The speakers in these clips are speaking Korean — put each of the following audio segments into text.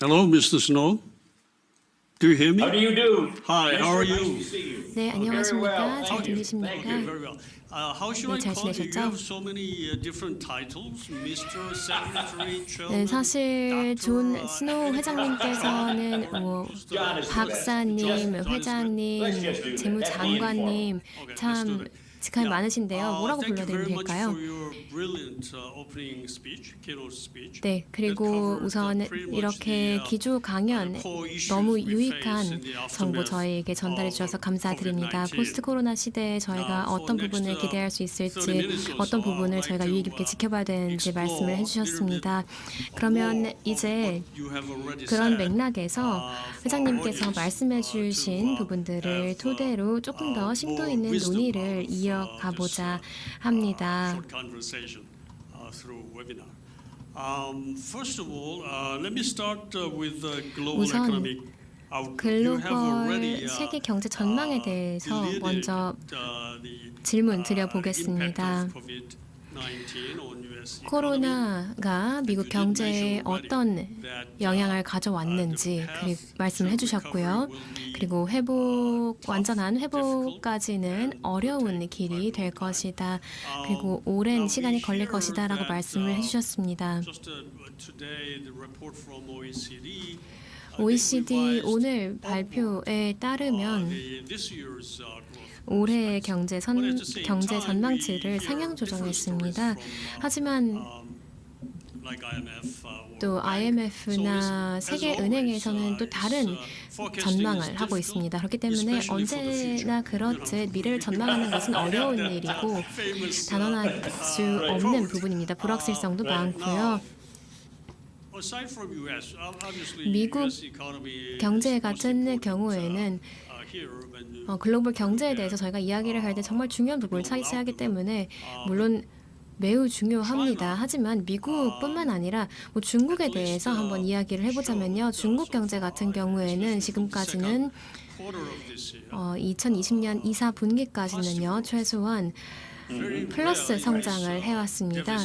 Hello, Mr. Snow. Do you hear me? How do you do? Hi, how are Nice you? to see you. 네, 안녕하십니까? 잘 Thank you. 들리십니까? Very well. How should I 잘 call you? You 지내셨죠? have so many different titles, Mr. Secretary, Chairman, 네, 사실 존 Doctor, 스노우 회장님께서는 뭐 John is the best. 박사님, 회장님, 재무장관님 참 직함이 많으신데요. 뭐라고 불러드리면 될까요? 네, 그리고 우선 이렇게 기조 강연 너무 유익한 정보 저희에게 전달해 주셔서 감사드립니다. 포스트 코로나 시대에 저희가 어떤 부분을 기대할 수 있을지, 어떤 부분을 저희가 유의 깊게 지켜봐야 되는지 말씀을 해주셨습니다. 그러면 이제 그런 맥락에서 회장님께서 말씀해 주신 부분들을 토대로 조금 더 심도 있는 논의를 이어가보자 합니다. 우선 글로벌 세계 경제 전망에 대해서 먼저 질문 드려보겠습니다. 코로나가 미국 경제에 어떤 영향을 가져왔는지 말씀을 해주셨고요. 그리고 완전한 회복까지는 어려운 길이 될 것이다. 그리고 오랜 시간이 걸릴 것이다 라고 말씀을 해주셨습니다. OECD 오늘 발표에 따르면 올해의 경제 전망치를 상향 조정했습니다. 하지만 또 IMF나 세계은행에서는 또 다른 전망을 하고 있습니다. 그렇기 때문에 언제나 그렇듯 미래를 전망하는 것은 어려운 일이고 단언할 수 없는 부분입니다. 불확실성도 많고요. 미국 경제 같은 경우에는 글로벌 경제에 대해서 저희가 이야기를 할 때 정말 중요한 부분을 차지하기 때문에 물론 매우 중요합니다. 하지만 미국뿐만 아니라 중국에 대해서 한번 이야기를 해보자면요. 중국 경제 같은 경우에는 지금까지는 2020년 2, 4분기까지는요. 최소한 플러스 성장을 해왔습니다.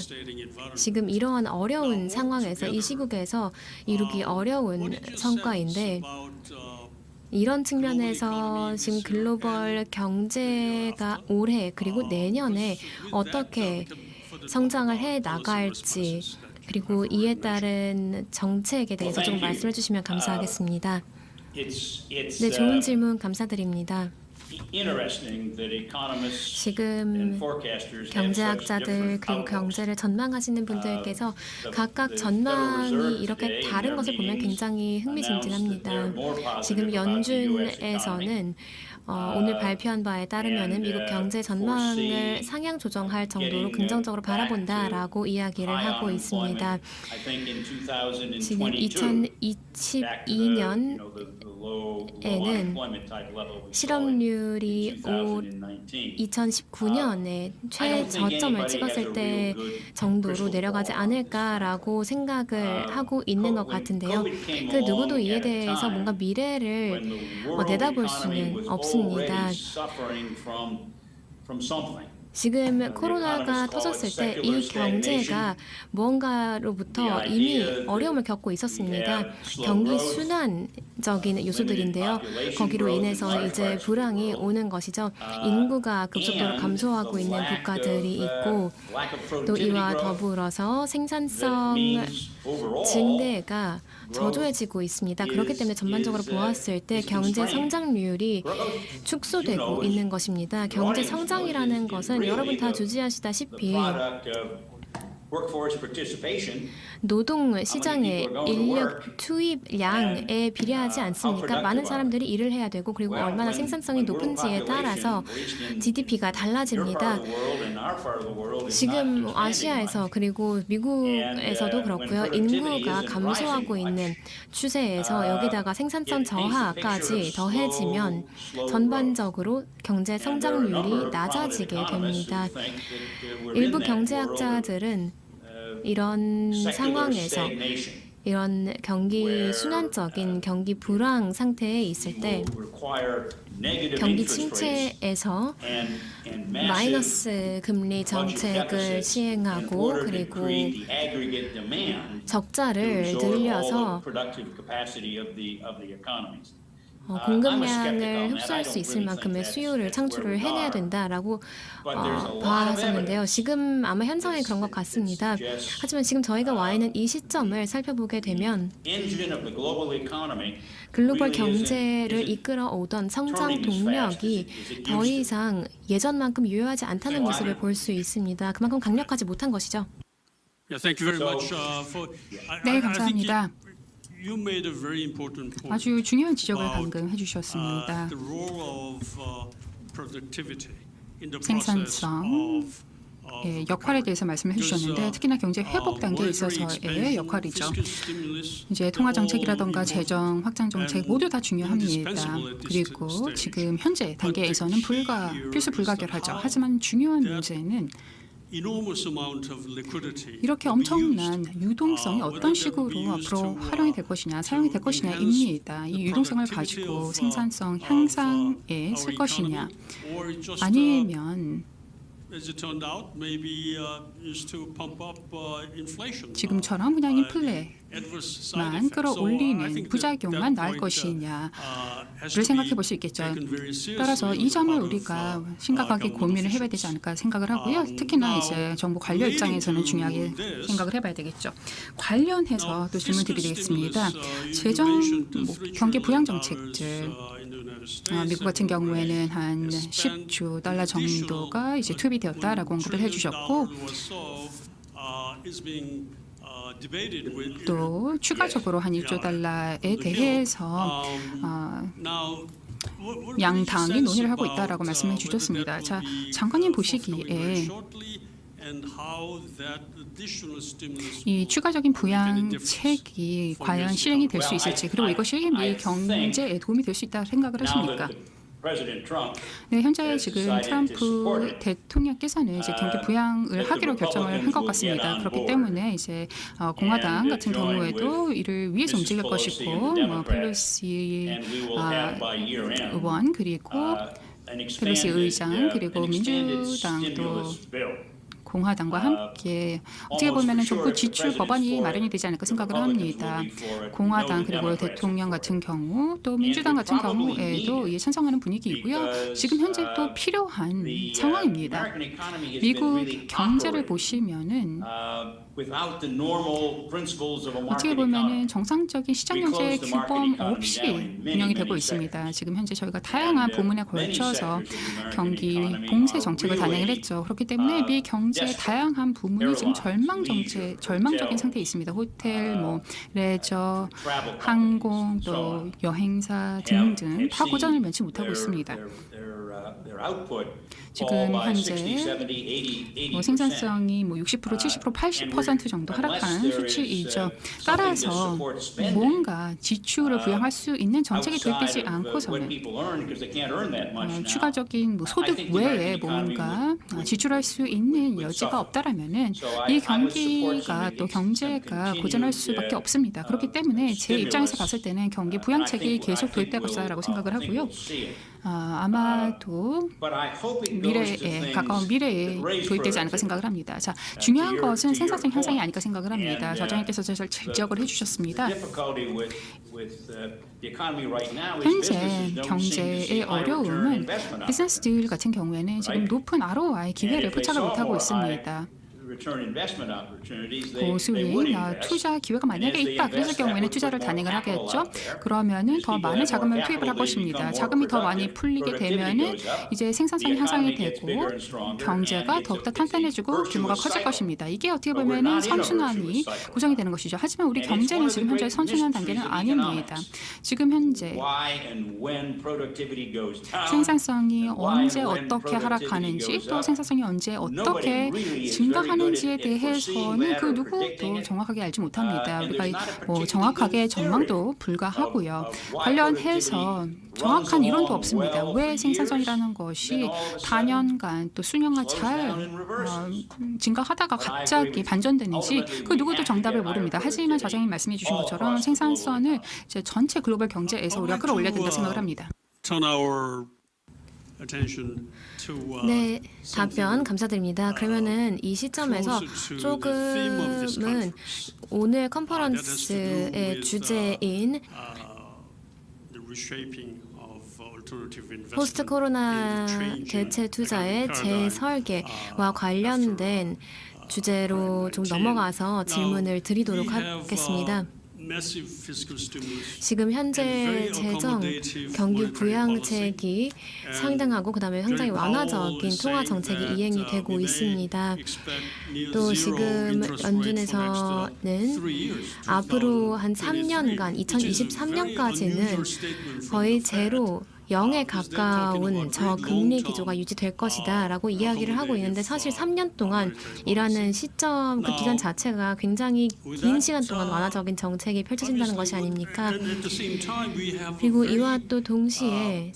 지금 이러한 어려운 상황에서 이 시국에서 이루기 어려운 성과인데 이런 측면에서 지금 글로벌 경제가 올해 그리고 내년에 어떻게 성장을 해 나갈지 그리고 이에 따른 정책에 대해서 좀 말씀해 주시면 감사하겠습니다. 네, 좋은 질문 감사드립니다. 지금 경제학자들 그리고 경제를 전망하시는 분들께서 각각 전망이 이렇게 다른 것을 보면 굉장히 흥미진진합니다. 지금 연준에서는 오늘 발표한 바에 따르면 미국 경제 전망을 상향 조정할 정도로 긍정적으로 바라본다라고 이야기를 하고 있습니다. 지금 2022년에는 실업률이 2019년에 최저점을 찍었을 때 정도로 내려가지 않을까라고 생각을 하고 있는 것 같은데요. 그 누구도 이에 대해서 뭔가 미래를 내다볼 수는 없습니다. 지금 코로나가 터졌을 때 이 경제가 무언가로부터 이미 어려움을 겪고 있었습니다. 경기 순환적인 요소들인데요. 거기로 인해서 이제 불황이 오는 것이죠. 인구가 급속도로 감소하고 있는 국가들이 있고 또 이와 더불어서 생산성 증대가 저조해지고 있습니다. 그렇기 때문에 전반적으로 보았을 때 경제 성장률이 축소되고 있는 것입니다. 경제 성장이라는 것은 여러분 다 주지하시다시피 노동 시장의 인력 투입량에 비례하지 않습니까? 많은 사람들이 일을 해야 되고 그리고 얼마나 생산성이 높은지에 따라서 GDP가 달라집니다. 지금 아시아에서 그리고 미국에서도 그렇고요. 인구가 감소하고 있는 추세에서 여기다가 생산성 저하까지 더해지면 전반적으로 경제 성장률이 낮아지게 됩니다. 일부 경제학자들은 이런 상황에서 이런 경기 순환적인 경기 불황 상태에 있을 때 경기 침체에서 마이너스 금리 정책을 시행하고 그리고 적자를 늘려서 공급량을 흡수할 수 있을 만큼의 수요를 창출을 해내야 된다라고 봐왔었는데요. 지금 아마 현상이 그런 것 같습니다. 하지만 지금 저희가 와 있는 이 시점을 살펴보게 되면 글로벌 경제를 이끌어오던 성장 동력이 더 이상 예전만큼 유효하지 않다는 모습을 볼 수 있습니다. 그만큼 강력하지 못한 것이죠. 네, 감사합니다. You made a very important point 아주 중요한 지적을 about, 방금 해주셨습니다. the role of productivity in the 생산성, process 예, 역할에 대해서 말씀을 해주셨는데 특히나 경제 회복 단계에 있어서의 역할이죠. 이제 통화 정책이라던가 재정 확장 정책 모두 다 중요합니다. 그리고 지금 현재 단계에서는 필수 불가결하죠. 하지만 중요한 문제는 이렇게 엄청난 유동성이 어떤 식으로 앞으로 활용이 될 것이냐, 사용이 될 것이냐입니다. 이 유동성을 가지고 생산성 향상에 쓸 것이냐, 아니면 지금처럼 그냥 인플레만 끌어올리는 부작용만 나을 것이냐를 생각해 볼 수 있겠죠. 따라서 이 점을 우리가 심각하게 고민을 해봐야 되지 않을까 생각을 하고요. 특히나 이제 정부 관료 입장에서는 중요하게 생각을 해봐야 되겠죠. 관련해서 또 질문 드리겠습니다. 재정, 경기 부양 정책들, 미국 같은 경우에는 한 10조 달러 정도가 이제 투입이 되었다라고 언급을 해주셨고, 또 추가적으로 한 1조 달러에 대해서 양당이 논의를 하고 있다라고 말씀해 주셨습니다. 자, 장관님 보시기에 이 추가적인 부양책이 과연 실행이 될 수 있을지, 그리고 이것이 미 경제에 도움이 될 수 있다고 생각을 하십니까? 네, 현재 지금 트럼프 대통령께서는 이제 경기 부양을 하기로 결정을 한 것 같습니다. 그렇기 때문에 이제 공화당 같은 경우에도 이를 위해서 움직일 것이고, 펠로시 의원 그리고 펠로시 의장 그리고 민주당도 공화당과 함께 어떻게 보면 정부 지출 법안이 마련이 되지 않을까 생각을 합니다. 공화당 그리고 대통령 같은 경우 또 민주당 같은 경우에도 이에 찬성하는 분위기이고요. 지금 현재 또 필요한 상황입니다. 미국 경제를 보시면은 어떻게 보면은 정상적인 시장 경제 규범 없이 운영이 되고 있습니다. 지금 현재 저희가 다양한 부문에 걸쳐서 경기 봉쇄 정책을 단행을 했죠. 그렇기 때문에 미 경제의 다양한 부문이 지금 절망적인 상태에 있습니다. 호텔, 레저, 항공, 또 여행사 등등 다 고전을 면치 못하고 있습니다. 지금 현재 생산성이 60%, 70%, 80% 정도 하락한 수치이죠. 따라서 뭔가 지출을 부양할 수 있는 정책이 도입되지 않고서는 추가적인 소득 외에 뭔가 지출할 수 있는 여지가 없다라면은 이 경기가 또 경제가 고전할 수밖에 없습니다. 그렇기 때문에 제 입장에서 봤을 때는 경기 부양책이 계속 도입될 것이라고 생각을 하고요. 아마도 가까운 미래에 도입되지 않을까 생각을 합니다. 자, 중요한 것은 생산성 향상이 아닐까 생각을 합니다. 저장님께서 잘 지적을 해주셨습니다. 현재 경제의 어려움은 비즈니스들 같은 경우에는 지금 높은 ROI 기회를 포착을 못하고 있습니다. 고수익 투자 기회가 만약에 있다 그랬을 경우에는 투자를 단행을 하겠죠. 그러면은 더 많은 자금을 투입을 할 것입니다. 자금이 더 많이 풀리게 되면은 이제 생산성이 향상이 되고 경제가 더욱더 탄탄해지고 규모가 커질 것입니다. 이게 어떻게 보면은 선순환이 구성이 되는 것이죠. 하지만 우리 경제는 지금 현재 선순환 단계는 아닙니다. 지금 현재 생산성이 언제 어떻게 하락하는지, 또 생산성이 언제 어떻게 증가하는 하는지에 대해서는 그 누구도 정확하게 알지 못합니다. 우리가 정확하게 전망도 불가하고요. 관련해서 정확한 이론도 없습니다. 왜 생산성이라는 것이 단연간 또 수년간 잘 증가하다가 갑자기 반전되는지 그 누구도 정답을 모릅니다. 하지만 저장님 말씀해 주신 것처럼 생산성을 이제 전체 글로벌 경제에서 우리가 끌어올려야 된다 생각을 합니다. 네, 답변 감사드립니다. 그러면은 이 시점에서 조금은 오늘 컨퍼런스의 주제인 포스트 코로나 대체 투자의 재설계와 관련된 주제로 좀 넘어가서 질문을 드리도록 하겠습니다. 지금 현재 재정 경기 부양책이 상당하고 그다음에 상당히 완화적인 통화 정책이 이행이 되고 있습니다. 또 지금 연준에서는 앞으로 한 3년간 2023년까지는 거의 제로 0에 가까운 저금리 기조가 유지될 것이다 라고 이야기를 하고 있는데 사실 3년 동안 이라는 시점 그 기간 자체가 굉장히 긴 시간 동안 완화적인 정책이 펼쳐진다는 것이 아닙니까? 그리고 이와 또 동시에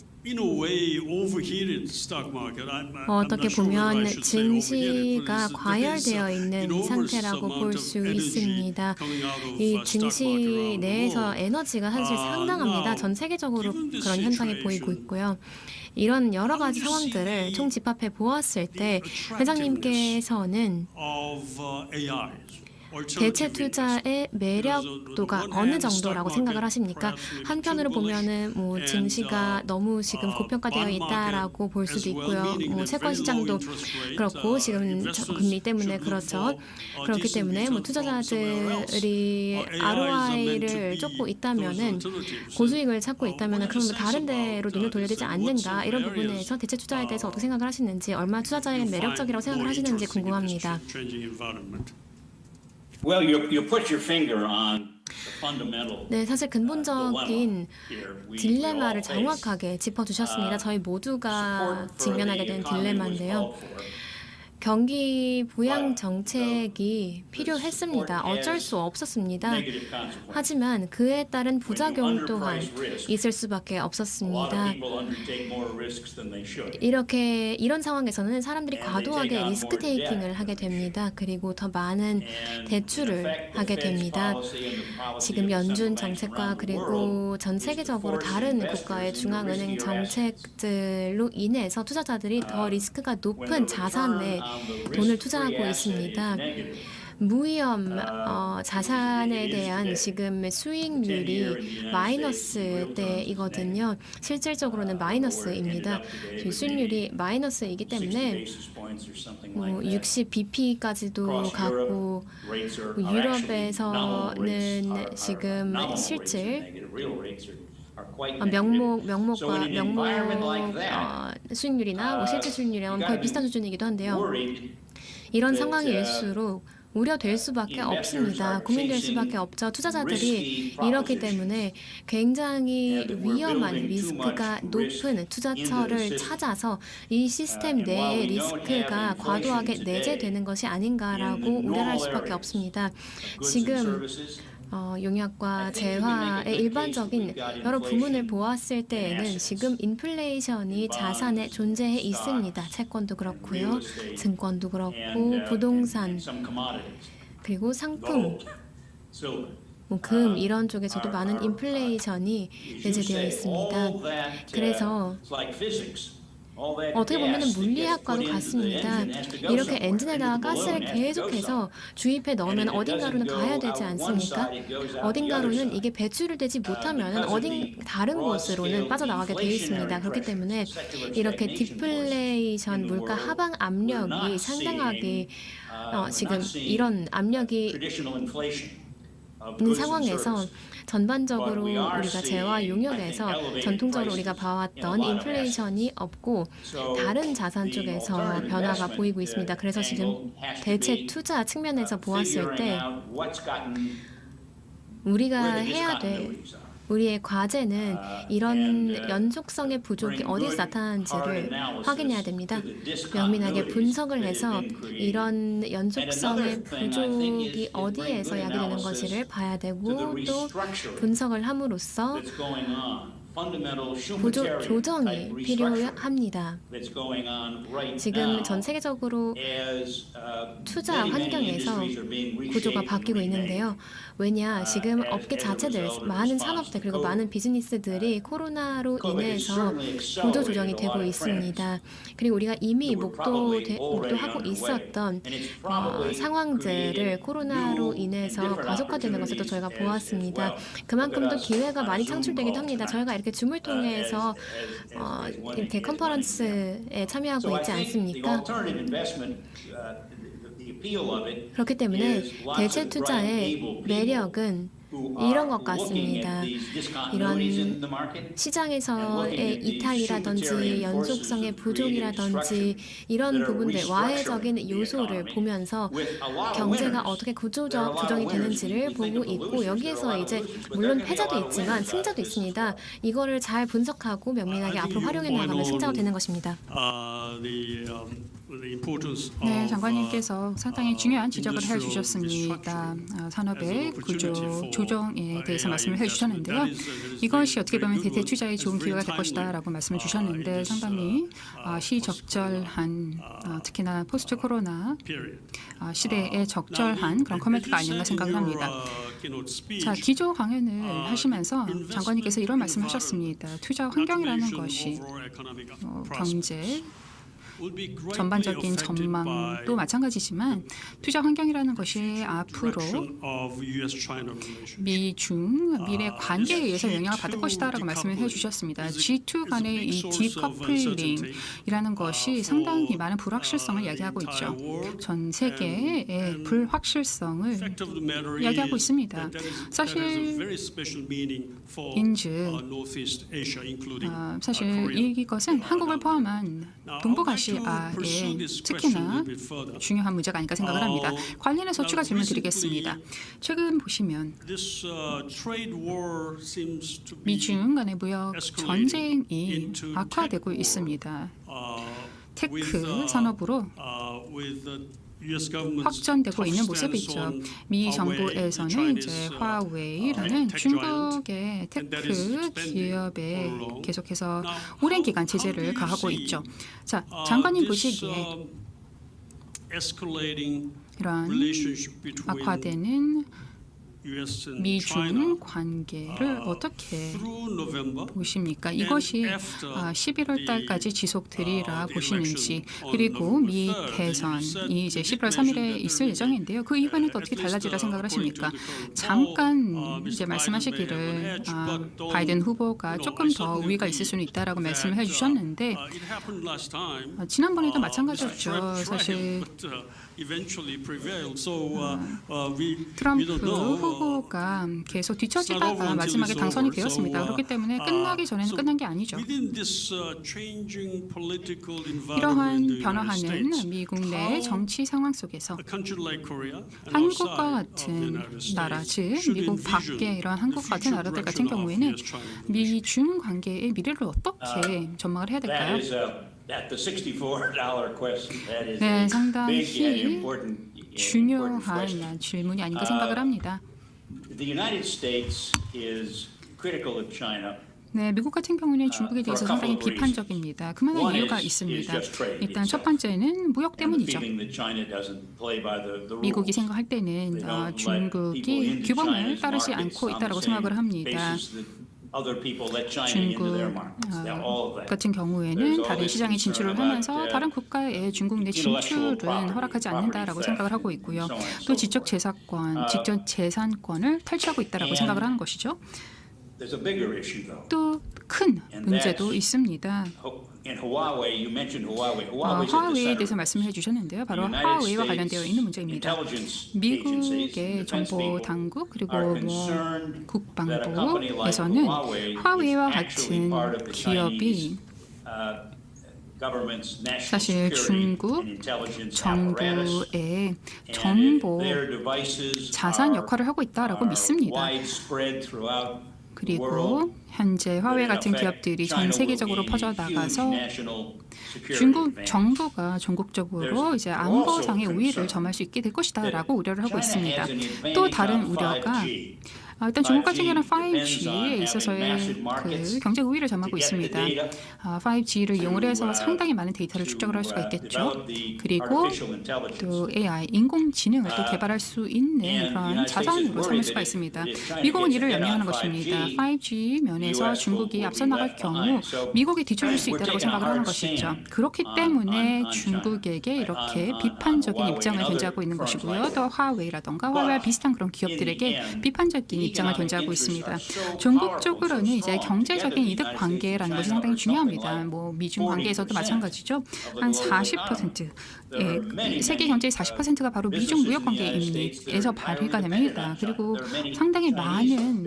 어떻게 보면 증시가 과열되어 있는 상태라고 볼 수 있습니다. 이 증시 내에서 에너지가 사실 상당합니다. 전 세계적으로 그런 현상이 보이고 있고요. 이런 여러 가지 상황들을 총집합해 보았을 때 회장님께서는 대체 투자의 매력도가 어느 정도라고 생각을 하십니까? 한편으로 보면은 증시가 너무 지금 고평가되어 있다라고 볼 수도 있고요. 채권 시장도 그렇고 지금 금리 때문에 그렇죠. 그렇기 때문에 투자자들이 ROI를 쫓고 있다면은 고수익을 찾고 있다면은 그럼 다른 데로 눈을 돌려야 되지 않는가? 이런 부분에서 대체 투자에 대해서 어떻게 생각을 하시는지, 얼마나 투자자에게 매력적이라고 생각을 하시는지 궁금합니다. 네, 사실 근본적인 딜레마를 정확하게 짚어주셨습니다. 저희 모두가 직면하게 된 딜레마인데요. 경기 부양 정책이 필요했습니다. 어쩔 수 없었습니다. 하지만 그에 따른 부작용 또한 있을 수밖에 없었습니다. 이런 상황에서는 사람들이 과도하게 리스크 테이킹을 하게 됩니다. 그리고 더 많은 대출을 하게 됩니다. 지금 연준 정책과 그리고 전 세계적으로 다른 국가의 중앙은행 정책들로 인해서 투자자들이 더 리스크가 높은 자산에 돈을 투자하고 있습니다. 무위험 자산에 대한 지금 수익률이 마이너스 대이거든요. 실질적으로는 마이너스입니다. 수익률이 마이너스이기 때문에 60bp까지도 갔고 유럽에서는 지금 실질 명목 수익률이나 실질 수익률이랑 거의 비슷한 수준이기도 한데요. 이런 상황일수록 우려될 수밖에 없습니다. 고민될 수밖에 없죠. 투자자들이 이렇기 때문에 굉장히 위험한 리스크가 높은 투자처를 찾아서 이 시스템 내에 리스크가 과도하게 내재되는 것이 아닌가라고 우려할 수밖에 없습니다. 지금 용역과 재화의 일반적인 여러 부문을 보았을 때에는 지금 인플레이션이 자산에 존재해 있습니다. 채권도 그렇고요. 증권도 그렇고 부동산 그리고 상품 금 이런 쪽에서도 많은 인플레이션이 내재되어 있습니다. 그래서 어떻게 보면 물리학과도 같습니다. 이렇게 엔진에다가 가스를 계속해서 주입해 넣으면 어딘가로는 가야 되지 않습니까? 어딘가로는 이게 배출이 되지 못하면 다른 곳으로는 빠져나가게 되어 있습니다. 그렇기 때문에 이렇게 디플레이션 물가 하방 압력이 상당하게 지금 이런 압력이 있는 상황에서 전반적으로 우리가 재화 용역에서 전통적으로 우리가 봐왔던 인플레이션이 없고 다른 자산 쪽에서 변화가 보이고 있습니다. 그래서 지금 대체 투자 측면에서 보았을 때 우리가 해야 될 우리의 과제는 이런 연속성의 부족이 어디서 나타나는지를 확인해야 됩니다. 명민하게 분석을 해서 이런 연속성의 부족이 어디에서 야기되는 것인지를 봐야 되고 또 분석을 함으로써 구조 조정이 필요합니다. 지금 전 세계적으로 투자 환경에서 구조가 바뀌고 있는데요. 왜냐, 지금 업계 자체들, 많은 산업들 그리고 많은 비즈니스들이 코로나로 인해서 구조 조정이 되고 있습니다. 그리고 우리가 이미 목도하고 있었던 상황들을 코로나로 인해서 가속화되는 것을 또 저희가 보았습니다. 그만큼 또 기회가 많이 창출되기도 합니다. 저희가 이렇게 줌을 통해서 이렇게 컨퍼런스에 참여하고 있지 않습니까? 그렇기 때문에 대체 투자의 매력은 이런 것 같습니다. 이런 시장에서의 이탈이라든지 연속성의 부족이라든지 이런 부분들, 와해적인 요소를 보면서 경제가 어떻게 조정이 되는지를 보고 있고, 여기에서 이제 물론 패자도 있지만 승자도 있습니다. 이거를 잘 분석하고 명민하게 앞으로 활용해 나가면 승자가 되는 것입니다. 네, 장관님께서 상당히 중요한 지적을 해주셨습니다. 산업의 구조 조정에 대해서 말씀을 해주셨는데요. 이것이 어떻게 보면 대체 투자에 좋은 기회가 될 것이다라고 말씀을 주셨는데 상당히 시적절한 특히나 포스트 코로나 시대에 적절한 그런 코멘트가 아니었나 생각을 합니다. 자, 기조 강연을 하시면서 장관님께서 이런 말씀하셨습니다. 투자 환경이라는 것이 경제 전반적인 전망도 마찬가지지만 투자 환경이라는 것이 앞으로 미중 미래 관계에 의해서 영향을 받을 것이다라고 말씀을 해주셨습니다. G2 간의 이 디커플링이라는 것이 상당히 많은 불확실성을 이야기하고 있죠. 전 세계의 불확실성을 이야기하고 있습니다. 사실 이것은 한국을 포함한 동북아시아에 특히나 중요한 문제가 아닐까 생각을 합니다. 관련해서 추가 질문 드리겠습니다. 최근 보시면 미중 간의 무역 전쟁이 악화되고 있습니다. 테크 산업으로 확전되고 있는 모습이죠. 미 정부에서는 이제 화웨이라는 중국의 테크 기업에 계속해서 오랜 기간 제재를 가하고 있죠. 자, 장관님 보시기에 이러한 악화되는 미중 관계를 어떻게 보십니까? 이것이 11월 달까지 지속되리라 보시는지, 그리고 미 대선이 이제 11월 3일에 있을 예정인데요. 그 이후에는 또 어떻게 달라지라 생각을 하십니까? 잠깐 이제 말씀하시기를 바이든 후보가 조금 더 우위가 있을 수는 있다라고 말씀을 해주셨는데 지난번에도 마찬가지였죠. 사실 트럼프 후보가 계속 뒤처지다가 마지막에 당선이 되었습니다. 그렇기 때문에 끝나기 전에는 끝난 게 아니죠. 이러한 변화하는 미국 내 정치 상황 속에서 한국과 같은 나라, 즉 미국 밖에 이러한 한국과 같은 나라들 같은 경우에는 미중 관계의 미래를 어떻게 전망을 해야 될까요? 네, 상당히 중요한 질문이 아닌가 생각을 합니다. 네, 미국 같은 경우는 중국에 대해서 상당히 비판적입니다. 그만한 이유가 있습니다. 일단 첫 번째는 무역 때문이죠. 미국이 생각할 때는 중국이 규범을 따르지 않고 있다고 생각을 합니다. 중국 같은 경우에는 다른 시장에 진출을 하면서 다른 국가의 중국 내 진출은 허락하지 않는다라고 생각을 하고 있고요. 또 지적 재산권을 탈취하고 있다라고 생각을 하는 것이죠. 또 큰 문제도 있습니다. 화웨이에 대해서 말씀을 해주셨는데요. 바로 화웨이와 관련되어 있는 문제입니다. 미국의 정보 당국 그리고 국방부에서는 화웨이와 같은 기업이 사실 중국 정부의 정보 자산 역할을 하고 있다라고 믿습니다. 그리고 현재 화웨이 같은 기업들이 전 세계적으로 퍼져나가서 중국 정부가 전국적으로 이제 안보상의 우위를 점할 수 있게 될 것이다라고 우려를 하고 있습니다. 또 다른 우려가 일단 중국 같은 경우는 5G에 있어서의 그 경제 우위를 점하고 있습니다. 5G를 이용을 해서 상당히 많은 데이터를 축적을 할 수가 있겠죠. 그리고 또 AI, 인공지능을 또 개발할 수 있는 그런 자산으로 삼을 수가 있습니다. 미국은 이를 염려하는 것입니다. 5G 면에서 중국이 앞서 나갈 경우 미국이 뒤처질 수 있다고 생각을 하는 것이죠. 그렇기 때문에 중국에게 이렇게 비판적인 입장을 견지하고 있는 것이고요. 또 화웨이라던가 화웨이와 비슷한 그런 기업들에게 비판적인 입장을 견지하고 있습니다. 중국 쪽으로는 이제 경제적인 이득 관계라는 것이 상당히 중요합니다. 뭐 미중 관계에서도 마찬가지죠. 한 40%, 세계 경제의 40%가 바로 미중 무역 관계에서 발휘가 됩니다. 그리고 상당히 많은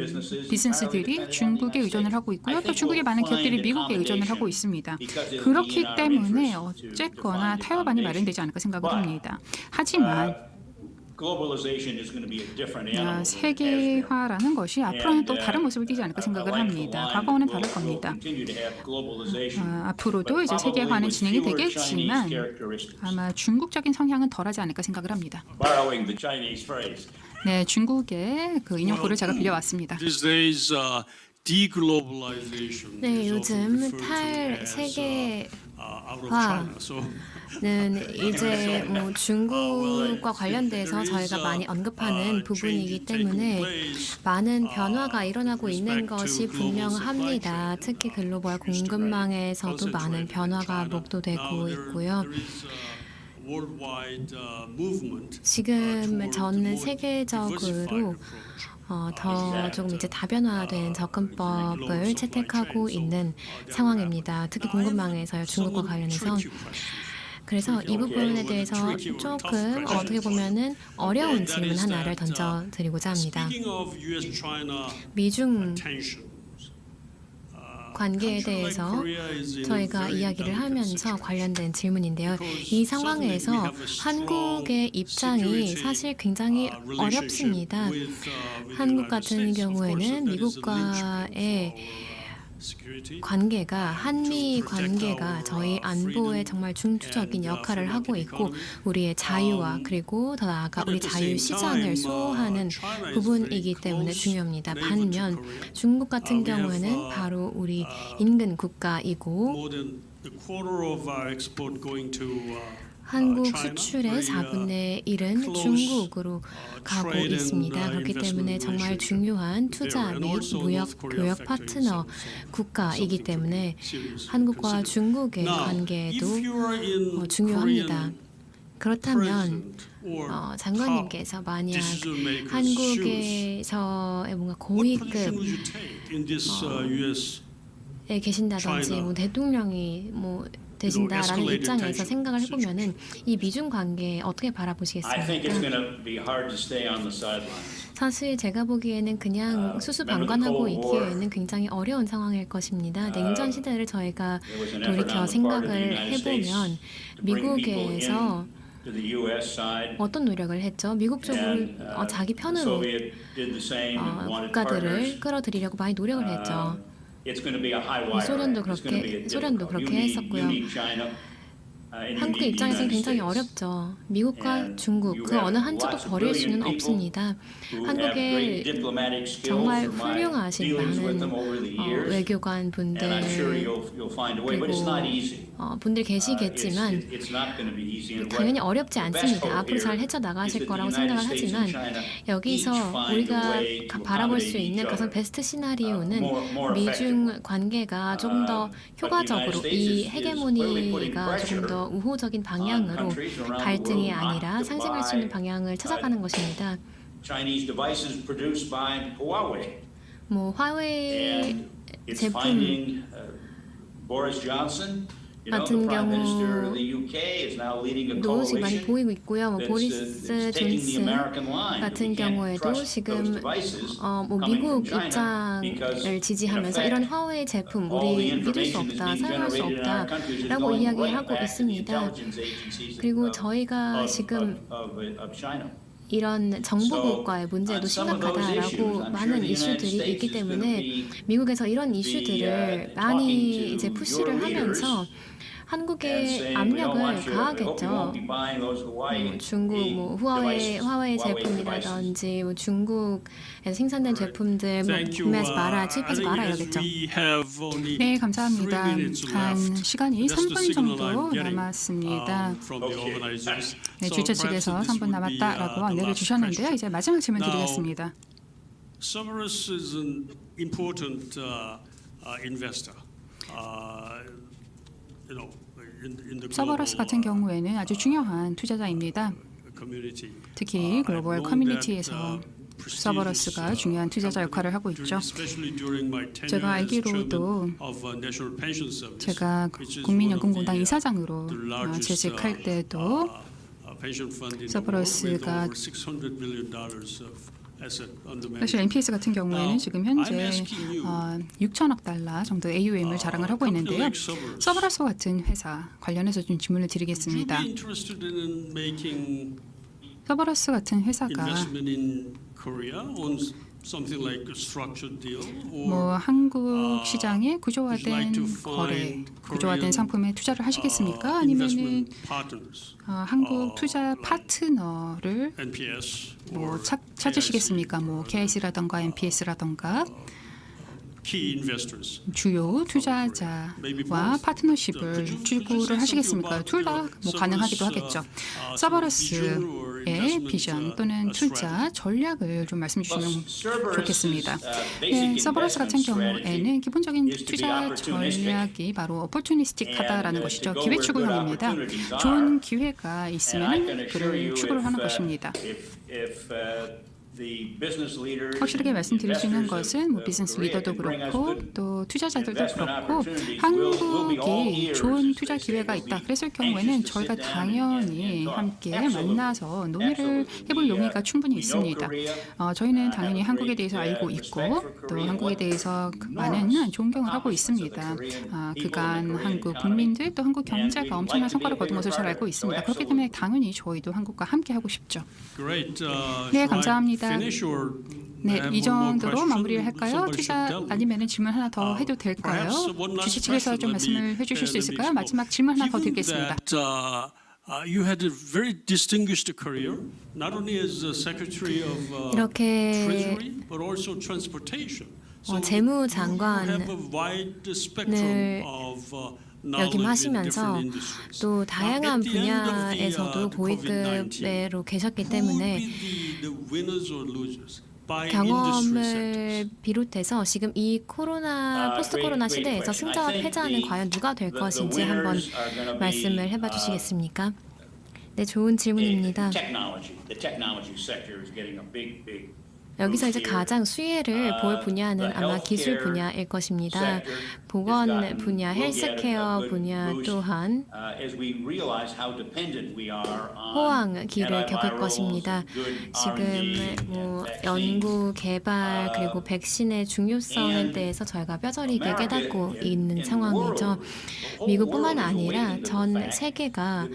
비즈니스들이 중국에 의존을 하고 있고요. 또 중국의 많은 기업들이 미국에 의존을 하고 있습니다. 그렇기 때문에 어쨌거나 타협안이 마련되지 않을까 생각을 합니다. 하지만 세계화라는 것이 앞으로는 또 다른 모습을 띠지 않을까 생각을 합니다. 과거와는 다를 겁니다. 앞으로도 이제 세계화는 진행이 되겠지만 아마 중국적인 성향은 덜하지 않을까 생각을 합니다. 네, 중국의 그 인용구를 제가 빌려왔습니다. 네, 요즘 탈세계화는 이제 뭐 중국과 관련돼서 저희가 많이 언급하는 부분이기 때문에 많은 변화가 일어나고 있는 것이 분명합니다. 특히 글로벌 공급망에서도 많은 변화가 목도되고 있고요. 지금 전 세계적으로 더 조금 이제 다변화된 접근법을 채택하고 있는 상황입니다. 특히 공급망에서요, 중국과 관련해서. 그래서 이 부분에 대해서 조금 어떻게 보면은 어려운 질문 하나를 던져드리고자 합니다. 미중 관계에 대해서 저희가 이야기를 하면서 관련된 질문인데요. 이 상황에서 한국의 입장이 사실 굉장히 어렵습니다. 한국 같은 경우에는 미국과의 관계가 한미 관계가 저희 안보에 정말 중추적인 역할을 하고 있고 우리의 자유와 그리고 더 나아가 우리 자유 시장을 수호하는 부분이기 때문에 중요합니다. 반면 중국 같은 경우에는 바로 우리 인근 국가이고 한국 수출의 4분의 1은 중국으로 가고 있습니다. 그렇기 때문에 정말 중요한 투자 및 무역 교역 파트너 국가이기 때문에 한국과 중국의 관계도 중요합니다. 그렇다면 장관님께서 만약 한국에서의 뭔가 고위급에 계신다든지 뭐 대통령이 뭐 되신다라는 입장에서 생각을 해보면은 이 미중 관계 어떻게 바라보시겠습니까? 사실 제가 보기에는 그냥 수수방관하고 있기에는 굉장히 어려운 상황일 것입니다. 냉전 시대를 저희가 돌이켜 생각을 해보면 미국에서 어떤 노력을 했죠? 미국 쪽으로 자기 편으로 국가들을 끌어들이려고 많이 노력을 했죠. 소련도 그렇게 했었고요. 한국의 입장에서는 굉장히 어렵죠. 미국과 중국 그 어느 한쪽도 버릴 수는 없습니다. 한국에 정말 훌륭하신 많은 외교관 분들 그리고 분들 계시겠지만 당연히 어렵지 않습니다. 앞으로 잘 헤쳐나가실 거라고 생각을 하지만 여기서 우리가 바라볼 수 있는 가장 베스트 시나리오는 미중 관계가 조금 더 효과적으로 이 헤게모니가 조금 더 우호적인 방향으로 갈등이 아니라 상생할 수 있는 방향을 찾아가는 것입니다. 뭐 화웨이 제품 같은 경우도 지금 많이 보이고 있고요. 뭐 보리스 존슨 같은 경우에도 지금 뭐 미국 입장을 지지하면서 이런 화웨이 제품 우리 믿을 수 없다, 사용할 수 없다라고 이야기하고 있습니다. 그리고 저희가 지금 이런 정보국과의 문제도 심각하다라고 많은 이슈들이 있기 때문에 미국에서 이런 이슈들을 많이 이제 푸시를 하면서 한국의 압력을 가하겠죠. 중국 뭐 화웨이 제품이라든지 뭐 중국에서 생산된 제품들 뭐 구매하지 마라, 투입하지 마라 이러겠죠. 네, 감사합니다. 한 시간이 3분 정도 남았습니다. 네, 주최 측에서 3분 남았다라고 안내를 주셨는데요. 이제 마지막 질문 드리겠습니다. Cerberus is an important investor. 서버러스 같은 경우에는 아주 중요한 투자자입니다. 특히 글로벌 커뮤니티에서 서버러스가 중요한 투자자 역할을 하고 있죠. 제가 알기로도 제가 국민연금공단 이사장으로 재직할 때도 서버러스가 사실 NPS 같은 경우에는 지금 현재 6천억 달러 정도 AUM을 자랑을 하고 있는데요. 서버러스 같은 회사 관련해서 좀 질문을 드리겠습니다. 서버러스 같은 회사가 뭐 한국 시장에 구조화된 거래, 구조화된 상품에 투자를 하시겠습니까? 아니면은 한국 투자 파트너를 뭐 찾으시겠습니까? 뭐 KIC라던가 NPS라던가 주요 투자자와 파트너십을 추구를 하시겠습니까? 둘 다 뭐 가능하기도 하겠죠. 서버러스의 비전 또는 투자 전략을 좀 말씀해 주시면 좋겠습니다. 네, 서버러스 같은 경우에는 기본적인 투자 전략이 바로 오퍼튜니스틱하다라는 것이죠. 기회 추구형입니다. 좋은 기회가 있으면 그를 추구를 하는 것입니다. 확실하게 말씀드릴 수 있는 것은 뭐 비즈니스 리더도 그렇고 또 투자자들도 그렇고 한국이 좋은 투자 기회가 있다 그랬을 경우에는 저희가 당연히 함께 만나서 논의를 해볼 용의가 충분히 있습니다. 저희는 당연히 한국에 대해서 알고 있고 또 한국에 대해서 많은 존경을 하고 있습니다. 그간 한국 국민들 또 한국 경제가 엄청난 성과를 거둔 것을 잘 알고 있습니다. 그렇기 때문에 당연히 저희도 한국과 함께 하고 싶죠. 네, 감사합니다. 네, 이 정도로 마무리를 할까요? 투자 아니면 질문 하나 더 해도 될까요? 주식 측에서 좀 말씀을 해주실 수 있을까요? 마지막 질문 하나 더 드리겠습니다. You had a very distinguished career, not only as Secretary of Treasury, but also Transportation. 재무장관을 역임하시면서 또 다양한 분야에서도 고위급으로 계셨기 때문에 경험을 비롯해서 지금 이 포스트 코로나 시대에서 승자와 패자는 과연 누가 될 것인지 한번 말씀을 해봐 주시겠습니까? 네, 좋은 질문입니다. 여기서 이제 가장 수혜를 볼 분야는 아마 기술 분야일 것입니다. 보건 분야, 헬스케어 분야 또한 호황기를 겪을 것입니다. 지금 뭐 연구, 개발 그리고 백신의 중요성에 대해서 저희가 뼈저리게 깨닫고 있는 상황이죠. 미국뿐만 아니라 전 세계가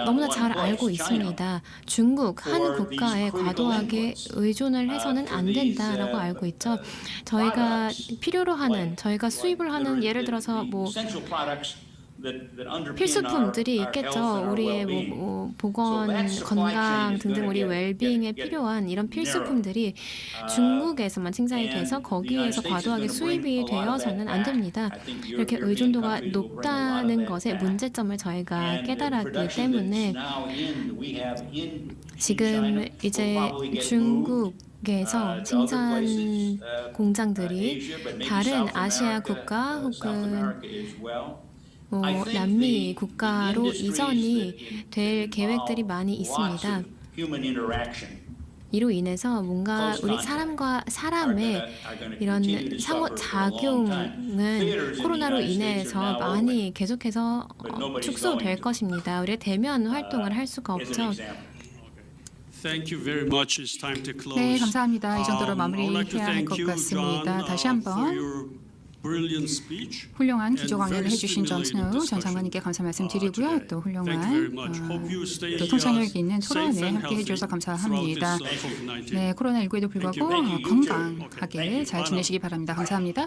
너무나 잘 알고 있습니다. 중국, 한 국가에 과도하게 의존을 해서는 안 된다라고 알고 있죠. 저희가 필요로 하는, 저희가 수입을 하는 예를 들어서 뭐 필수품들이 있겠죠. 우리의 뭐 보건, 건강 등등 우리 웰빙에 필요한 이런 필수품들이 중국에서만 생산이 돼서 거기에서 과도하게 수입이 되어서는 안 됩니다. 이렇게 의존도가 높다는 것의 문제점을 저희가 깨달았기 때문에 지금 이제 중국에서 생산 공장들이 다른 아시아 국가 혹은 남미 국가로 이전이 될 계획들이 많이 있습니다. 이로 인해서 뭔가 우리 사람과 사람의 이런 상호작용은 코로나로 인해서 많이 계속해서 축소될 것입니다. 우리가 대면 활동을 할 수가 없죠. 네, 감사합니다. 이 정도로 마무리해야 할 것 같습니다. 다시 한번 훌륭한 기조 강연을 해주신 존 스노우 전 장관님께 감사 말씀드리고요. 또 훌륭한 또 통찰력 있는 토론에 함께 해주셔서 감사합니다. 네, 코로나19에도 불구하고 건강하게 잘 지내시기 바랍니다. 감사합니다.